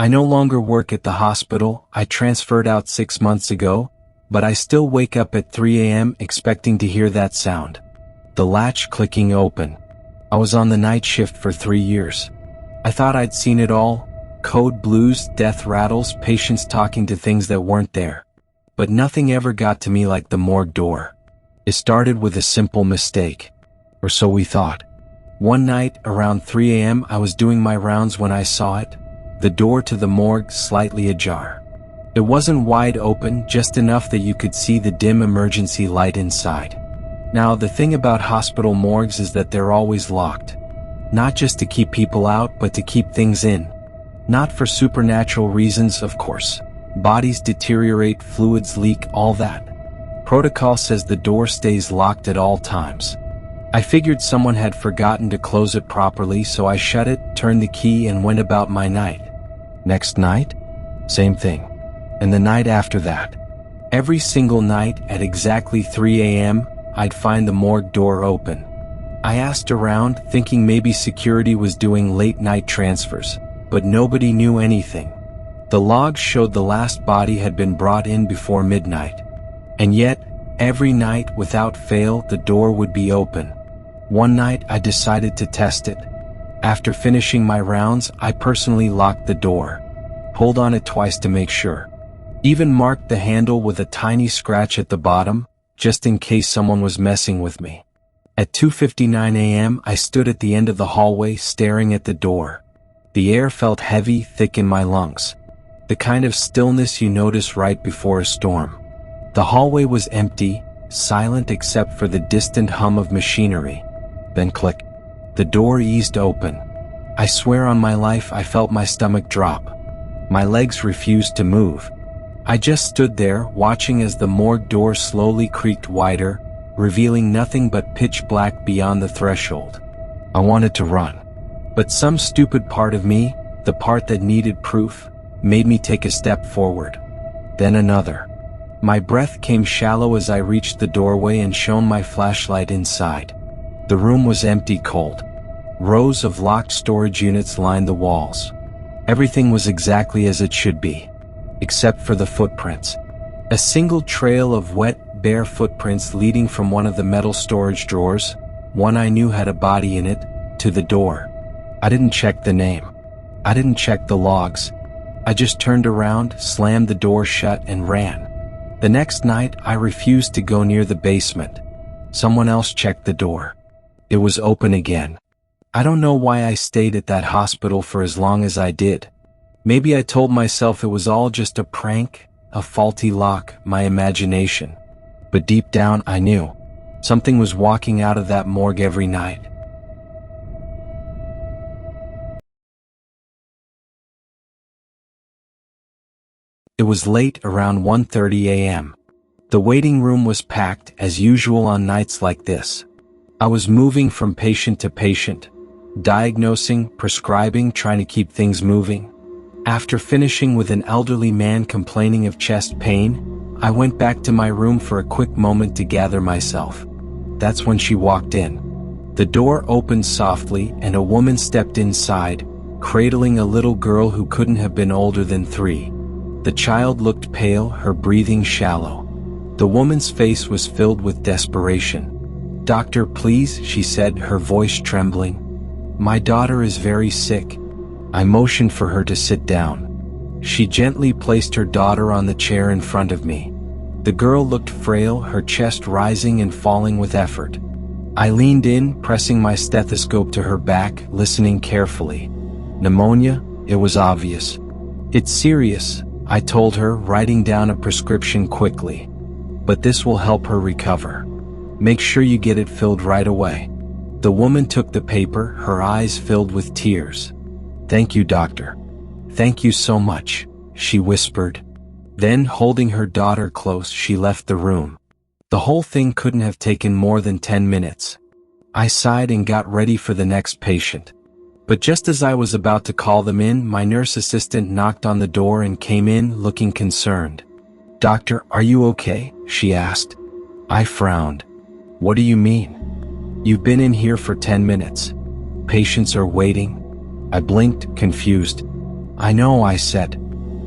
I no longer work at the hospital. I transferred out 6 months ago, but I still wake up at 3 a.m. expecting to hear that sound. The latch clicking open. I was on the night shift for 3 years. I thought I'd seen it all. Code blues, death rattles, patients talking to things that weren't there. But nothing ever got to me like the morgue door. It started with a simple mistake. Or so we thought. One night, around 3 a.m., I was doing my rounds when I saw it. The door to the morgue slightly ajar. It wasn't wide open, just enough that you could see the dim emergency light inside. Now, the thing about hospital morgues is that they're always locked. Not just to keep people out, but to keep things in. Not for supernatural reasons, of course. Bodies deteriorate, fluids leak, all that. Protocol says the door stays locked at all times. I figured someone had forgotten to close it properly, so I shut it, turned the key, and went about my night. Next night? Same thing. And the night after that. Every single night, at exactly 3 a.m., I'd find the morgue door open. I asked around, thinking maybe security was doing late-night transfers, but nobody knew anything. The logs showed the last body had been brought in before midnight. And yet, every night, without fail, the door would be open. One night, I decided to test it. After finishing my rounds, I personally locked the door. Pulled on it twice to make sure. Even marked the handle with a tiny scratch at the bottom, just in case someone was messing with me. At 2:59 a.m., I stood at the end of the hallway staring at the door. The air felt heavy, thick in my lungs. The kind of stillness you notice right before a storm. The hallway was empty, silent except for the distant hum of machinery. Then click. The door eased open. I swear on my life I felt my stomach drop. My legs refused to move. I just stood there, watching as the morgue door slowly creaked wider, revealing nothing but pitch black beyond the threshold. I wanted to run. But some stupid part of me, the part that needed proof, made me take a step forward. Then another. My breath came shallow as I reached the doorway and shone my flashlight inside. The room was empty, cold. Rows of locked storage units lined the walls. Everything was exactly as it should be. Except for the footprints. A single trail of wet, bare footprints leading from one of the metal storage drawers, one I knew had a body in it, to the door. I didn't check the name. I didn't check the logs. I just turned around, slammed the door shut, and ran. The next night, I refused to go near the basement. Someone else checked the door. It was open again. I don't know why I stayed at that hospital for as long as I did. Maybe I told myself it was all just a prank, a faulty lock, my imagination. But deep down, I knew. Something was walking out of that morgue every night. It was late, around 1:30 a.m. The waiting room was packed, as usual on nights like this. I was moving from patient to patient, diagnosing, prescribing, trying to keep things moving. After finishing with an elderly man complaining of chest pain, I went back to my room for a quick moment to gather myself. That's when she walked in. The door opened softly and a woman stepped inside, cradling a little girl who couldn't have been older than 3. The child looked pale, her breathing shallow. The woman's face was filled with desperation. "Doctor, please," she said, her voice trembling. "My daughter is very sick." I motioned for her to sit down. She gently placed her daughter on the chair in front of me. The girl looked frail, her chest rising and falling with effort. I leaned in, pressing my stethoscope to her back, listening carefully. Pneumonia? It was obvious. "It's serious," I told her, writing down a prescription quickly. "But this will help her recover. Make sure you get it filled right away." The woman took the paper, her eyes filled with tears. "Thank you, doctor. Thank you so much," she whispered. Then, holding her daughter close, she left the room. The whole thing couldn't have taken more than 10 minutes. I sighed and got ready for the next patient. But just as I was about to call them in, my nurse assistant knocked on the door and came in, looking concerned. "Doctor, are you okay?" she asked. I frowned. "What do you mean?" "You've been in here for 10 minutes. Patients are waiting." I blinked, confused. I know, I said.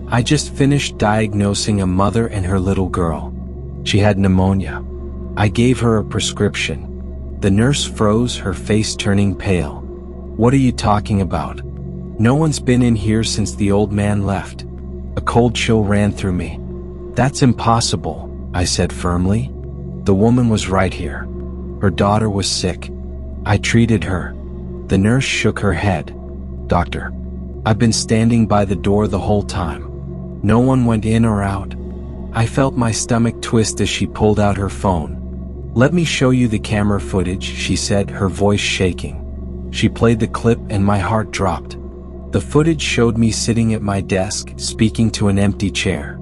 I just finished diagnosing a mother and her little girl. She had pneumonia. I gave her a prescription. The nurse froze, her face turning pale. What are you talking about? No one's been in here since the old man left. A cold chill ran through me. That's impossible, I said firmly. The woman was right here. Her daughter was sick. I treated her. The nurse shook her head. Doctor, I've been standing by the door the whole time. No one went in or out. I felt my stomach twist as she pulled out her phone. Let me show you the camera footage, she said, her voice shaking. She played the clip and my heart dropped. The footage showed me sitting at my desk, speaking to an empty chair.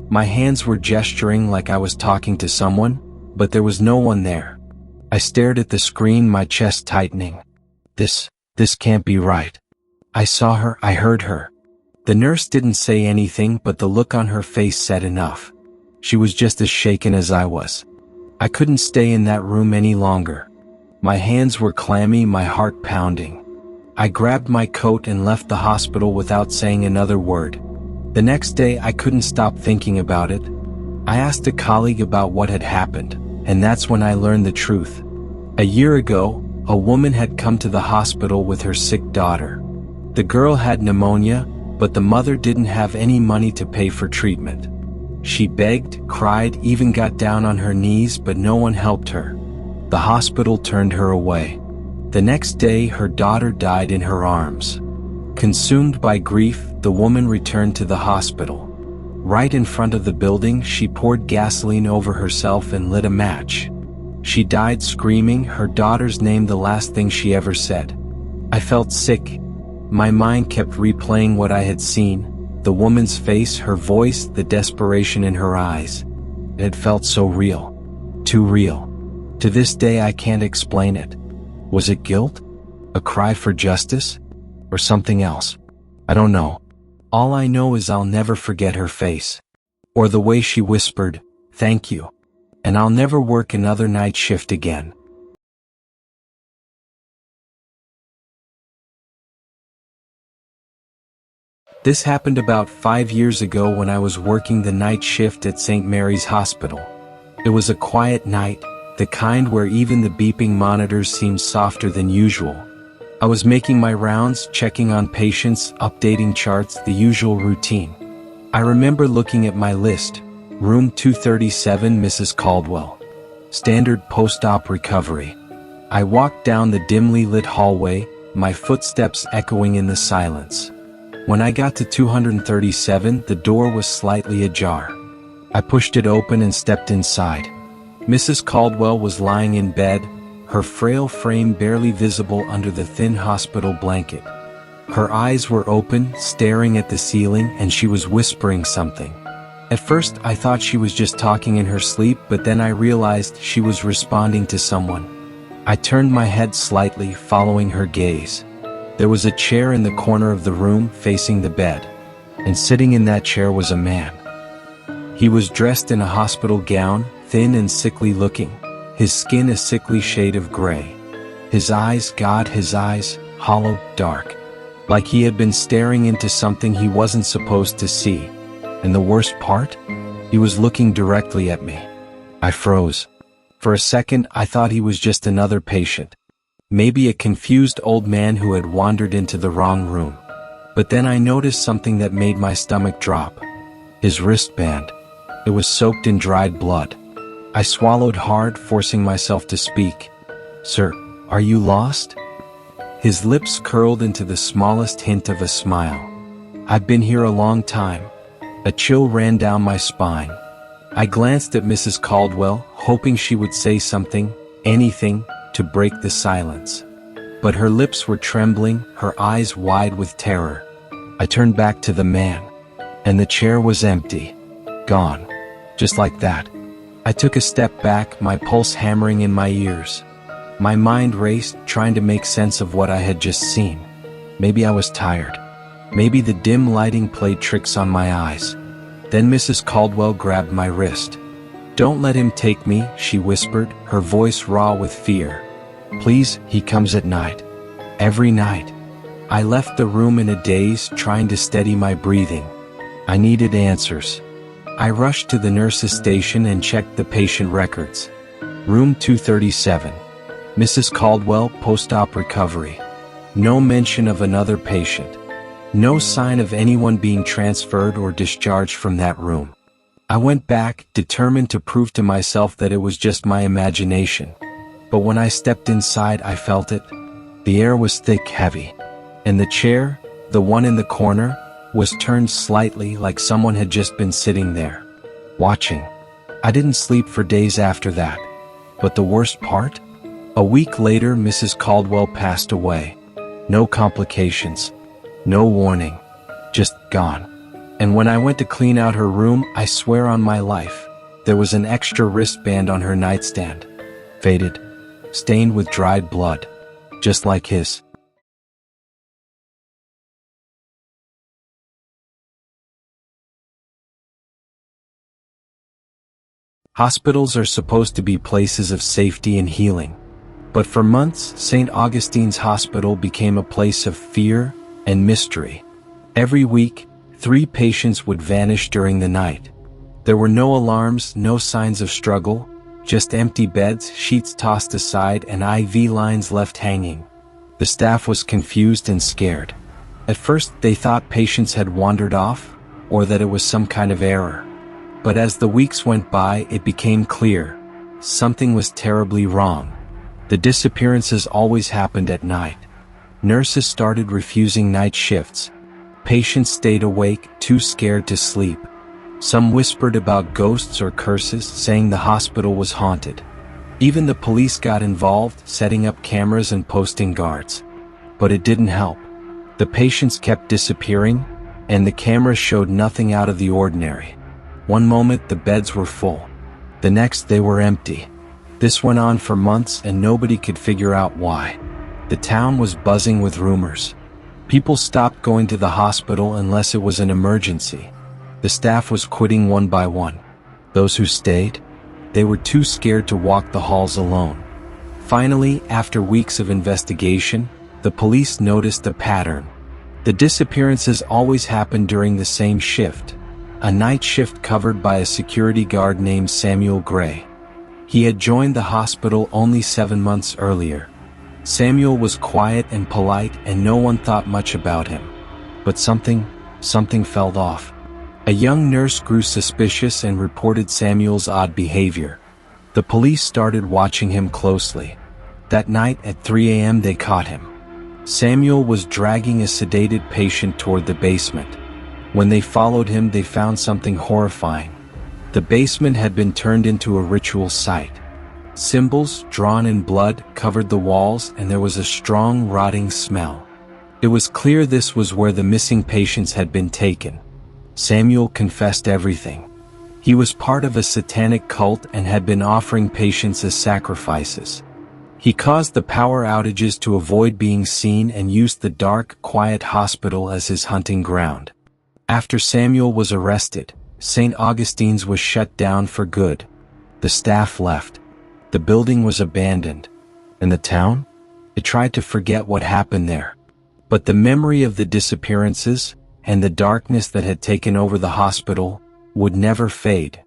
My hands were gesturing like I was talking to someone, but there was no one there. I stared at the screen, my chest tightening. This can't be right. I saw her, I heard her. The nurse didn't say anything, but the look on her face said enough. She was just as shaken as I was. I couldn't stay in that room any longer. My hands were clammy, my heart pounding. I grabbed my coat and left the hospital without saying another word. The next day I couldn't stop thinking about it. I asked a colleague about what had happened, and that's when I learned the truth. A year ago, a woman had come to the hospital with her sick daughter. The girl had pneumonia, but the mother didn't have any money to pay for treatment. She begged, cried, even got down on her knees, but no one helped her. The hospital turned her away. The next day, her daughter died in her arms. Consumed by grief, the woman returned to the hospital. Right in front of the building, she poured gasoline over herself and lit a match. She died screaming, her daughter's name the last thing she ever said. I felt sick. My mind kept replaying what I had seen, the woman's face, her voice, the desperation in her eyes. It felt so real. Too real. To this day I can't explain it. Was it guilt? A cry for justice? Or something else? I don't know. All I know is I'll never forget her face. Or the way she whispered, "Thank you. And I'll never work another night shift again." This happened about 5 years ago when I was working the night shift at St. Mary's Hospital. It was a quiet night, the kind where even the beeping monitors seemed softer than usual. I was making my rounds, checking on patients, updating charts, the usual routine. I remember looking at my list. Room 237, Mrs. Caldwell. Standard post-op recovery. I walked down the dimly lit hallway, my footsteps echoing in the silence. When I got to 237, the door was slightly ajar. I pushed it open and stepped inside. Mrs. Caldwell was lying in bed, her frail frame barely visible under the thin hospital blanket. Her eyes were open, staring at the ceiling, and she was whispering something. At first, I thought she was just talking in her sleep, but then I realized she was responding to someone. I turned my head slightly, following her gaze. There was a chair in the corner of the room, facing the bed, and sitting in that chair was a man. He was dressed in a hospital gown, thin and sickly looking, his skin a sickly shade of gray. His eyes, hollow, dark, like he had been staring into something he wasn't supposed to see. And the worst part? He was looking directly at me. I froze. For a second, I thought he was just another patient. Maybe a confused old man who had wandered into the wrong room. But then I noticed something that made my stomach drop. His wristband. It was soaked in dried blood. I swallowed hard, forcing myself to speak. "Sir, are you lost?" His lips curled into the smallest hint of a smile. "I've been here a long time." A chill ran down my spine. I glanced at Mrs. Caldwell, hoping she would say something, anything, to break the silence. But her lips were trembling, her eyes wide with terror. I turned back to the man. And the chair was empty. Gone. Just like that. I took a step back, my pulse hammering in my ears. My mind raced, trying to make sense of what I had just seen. Maybe I was tired. Maybe the dim lighting played tricks on my eyes. Then Mrs. Caldwell grabbed my wrist. "Don't let him take me," she whispered, her voice raw with fear. "Please, he comes at night. Every night. I left the room in a daze, trying to steady my breathing. I needed answers. I rushed to the nurse's station and checked the patient records. Room 237. Mrs. Caldwell, post-op recovery. No mention of another patient. No sign of anyone being transferred or discharged from that room. I went back, determined to prove to myself that it was just my imagination. But when I stepped inside, I felt it. The air was thick, heavy. And the chair, the one in the corner, was turned slightly, like someone had just been sitting there, watching. I didn't sleep for days after that. But the worst part? A week later, Mrs. Caldwell passed away. No complications. No warning. Just gone. And when I went to clean out her room, I swear on my life, there was an extra wristband on her nightstand. Faded. Stained with dried blood. Just like his. Hospitals are supposed to be places of safety and healing. But for months, St. Augustine's Hospital became a place of fear and mystery. Every week, 3 patients would vanish during the night. There were no alarms, no signs of struggle, just empty beds, sheets tossed aside, and IV lines left hanging. The staff was confused and scared. At first, they thought patients had wandered off, or that it was some kind of error. But as the weeks went by, it became clear. Something was terribly wrong. The disappearances always happened at night. Nurses started refusing night shifts. Patients stayed awake, too scared to sleep. Some whispered about ghosts or curses, saying the hospital was haunted. Even the police got involved, setting up cameras and posting guards. But it didn't help. The patients kept disappearing, and the cameras showed nothing out of the ordinary. One moment the beds were full. The next they were empty. This went on for months and nobody could figure out why. The town was buzzing with rumors. People stopped going to the hospital unless it was an emergency. The staff was quitting one by one. Those who stayed, they were too scared to walk the halls alone. Finally, after weeks of investigation, the police noticed a pattern. The disappearances always happened during the same shift. A night shift covered by a security guard named Samuel Gray. He had joined the hospital only 7 months earlier. Samuel was quiet and polite and no one thought much about him. But something felt off. A young nurse grew suspicious and reported Samuel's odd behavior. The police started watching him closely. That night at 3 a.m. they caught him. Samuel was dragging a sedated patient toward the basement. When they followed him, they found something horrifying. The basement had been turned into a ritual site. Symbols, drawn in blood, covered the walls, and there was a strong, rotting smell. It was clear this was where the missing patients had been taken. Samuel confessed everything. He was part of a satanic cult and had been offering patients as sacrifices. He caused the power outages to avoid being seen and used the dark, quiet hospital as his hunting ground. After Samuel was arrested, St. Augustine's was shut down for good. The staff left. The building was abandoned. And the town? It tried to forget what happened there. But the memory of the disappearances, and the darkness that had taken over the hospital, would never fade.